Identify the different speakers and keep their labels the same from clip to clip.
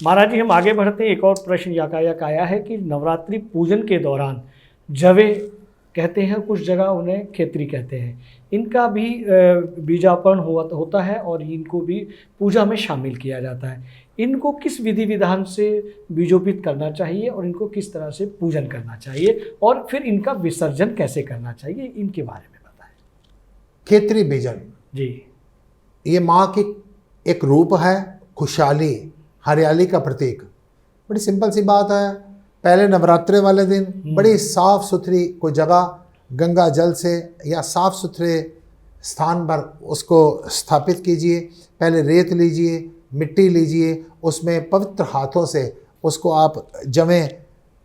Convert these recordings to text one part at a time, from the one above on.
Speaker 1: महाराज जी हम आगे बढ़ते हैं। एक और प्रश्न यकायक आया है कि नवरात्रि पूजन के दौरान जवे कहते हैं, कुछ जगह उन्हें खेतरी कहते हैं, इनका भी बीजापन होता है और इनको भी पूजा में शामिल किया जाता है। इनको किस विधि विधान से बीजोपित करना चाहिए और इनको किस तरह से पूजन करना चाहिए और फिर इनका विसर्जन कैसे करना चाहिए, इनके बारे में बताएं।
Speaker 2: खेतरी बीजन जी, ये माँ की एक रूप है, खुशहाली हरियाली का प्रतीक। बड़ी सिंपल सी बात है, पहले नवरात्रे वाले दिन बड़ी साफ सुथरी कोई जगह गंगा जल से या साफ सुथरे स्थान पर उसको स्थापित कीजिए। पहले रेत लीजिए, मिट्टी लीजिए, उसमें पवित्र हाथों से उसको आप जमें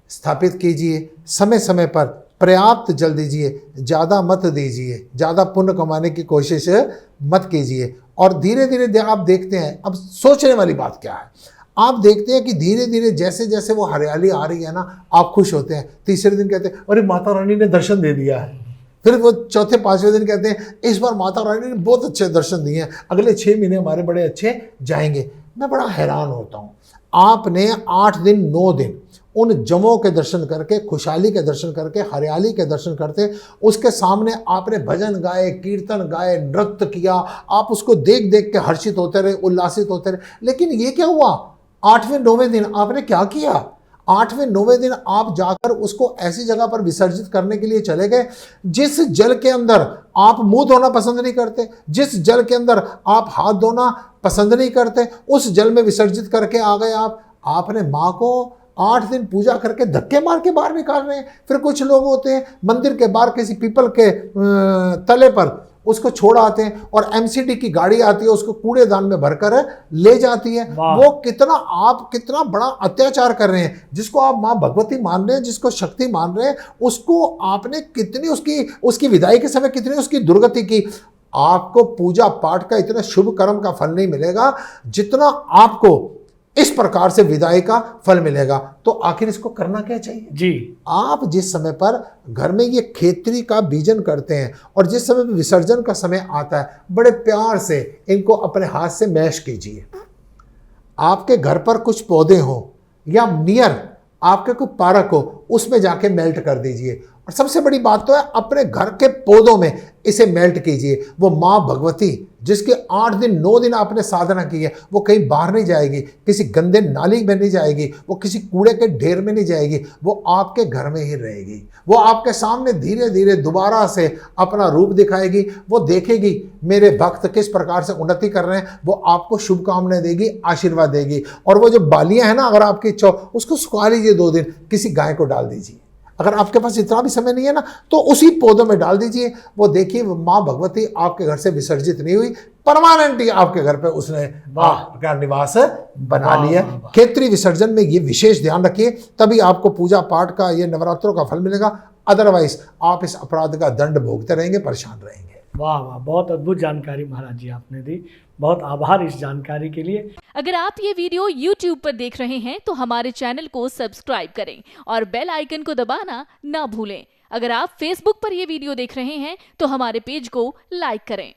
Speaker 2: स्थापित कीजिए। समय समय पर पर्याप्त जल दीजिए, ज़्यादा मत दीजिए, ज़्यादा पुण्य कमाने की कोशिश मत कीजिए। और धीरे धीरे आप देखते हैं, अब सोचने वाली बात क्या है, आप देखते हैं कि धीरे धीरे जैसे जैसे वो हरियाली आ रही है ना, आप खुश होते हैं। तीसरे दिन कहते हैं अरे माता रानी ने दर्शन दे दिया है। फिर वो चौथे पांचवें दिन कहते हैं इस बार माता रानी ने बहुत अच्छे दर्शन दिए हैं, अगले 6 महीने हमारे बड़े अच्छे जाएंगे। मैं बड़ा हैरान होता हूँ, आपने 8 दिन 9 दिन उन जमों के दर्शन करके, खुशहाली के दर्शन करके, हरियाली के दर्शन करते, उसके सामने आपने भजन गाए, कीर्तन गाए, नृत्य किया, आप उसको देख देख के हर्षित होते रहे, उल्लासित होते रहे। लेकिन ये क्या हुआ, 8वें 9वें दिन आपने क्या किया? 8वें 9वें दिन आप जाकर उसको ऐसी जगह पर विसर्जित करने के लिए चले गए जिस जल के अंदर आप मुंह धोना पसंद नहीं करते, जिस जल के अंदर आप हाथ धोना पसंद नहीं करते, उस जल में विसर्जित करके आ गए आप। आपने माँ को 8 दिन पूजा करके धक्के मार के बाहर निकाल रहे हैं। फिर कुछ लोग होते हैं मंदिर के बाहर किसी पीपल के तले पर उसको छोड़ आते हैं और एमसीडी की गाड़ी आती है, उसको कूड़ेदान में भरकर ले जाती है। वो कितना बड़ा अत्याचार कर रहे हैं। जिसको आप माँ भगवती मान रहे हैं, जिसको शक्ति मान रहे हैं, उसको आपने कितनी उसकी विदाई के समय कितनी उसकी दुर्गति की। आपको पूजा पाठ का इतना शुभ कर्म का फल नहीं मिलेगा जितना आपको इस प्रकार से विदाई का फल मिलेगा। तो आखिर इसको करना क्या चाहिए जी? आप जिस समय पर घर में ये खेतरी का बीजन करते हैं और जिस समय विसर्जन का समय आता है, बड़े प्यार से इनको अपने हाथ से मैश कीजिए। आपके घर पर कुछ पौधे हो या नियर आपके कोई पार्क हो, उसमें जाके मेल्ट कर दीजिए। और सबसे बड़ी बात तो है, अपने घर के पौधों में इसे मेल्ट कीजिए। वो माँ भगवती जिसके 8 दिन 9 दिन आपने साधना की है, वो कहीं बाहर नहीं जाएगी, किसी गंदे नाली में नहीं जाएगी, वो किसी कूड़े के ढेर में नहीं जाएगी, वो आपके घर में ही रहेगी। वो आपके सामने धीरे धीरे दोबारा से अपना रूप दिखाएगी। वो देखेगी मेरे भक्त किस प्रकार से उन्नति कर रहे हैं, वो आपको शुभकामनाएं देगी, आशीर्वाद देगी। और वो जो बालियां हैं ना, अगर आपकी इच्छा उसको सुखा लीजिए 2 दिन, किसी गाय को डाल दीजिए। अगर आपके पास इतना भी समय नहीं है ना, तो उसी पौधों में डाल दीजिए। वो देखिए माँ भगवती आपके घर से विसर्जित नहीं हुई, परमानेंटली आपके घर पे उसने का निवास बना लिया। खेतरी विसर्जन में ये विशेष ध्यान रखिए, तभी आपको पूजा पाठ का, ये नवरात्रों का फल मिलेगा। अदरवाइज आप इस अपराध का दंड भोगते रहेंगे, परेशान रहेंगे।
Speaker 1: वाह वाह, बहुत अद्भुत जानकारी महाराज जी आपने दी। बहुत आभार इस जानकारी के लिए।
Speaker 3: अगर आप ये वीडियो YouTube पर देख रहे हैं तो हमारे चैनल को सब्सक्राइब करें और बेल आइकन को दबाना ना भूलें। अगर आप Facebook पर ये वीडियो देख रहे हैं तो हमारे पेज को लाइक करें।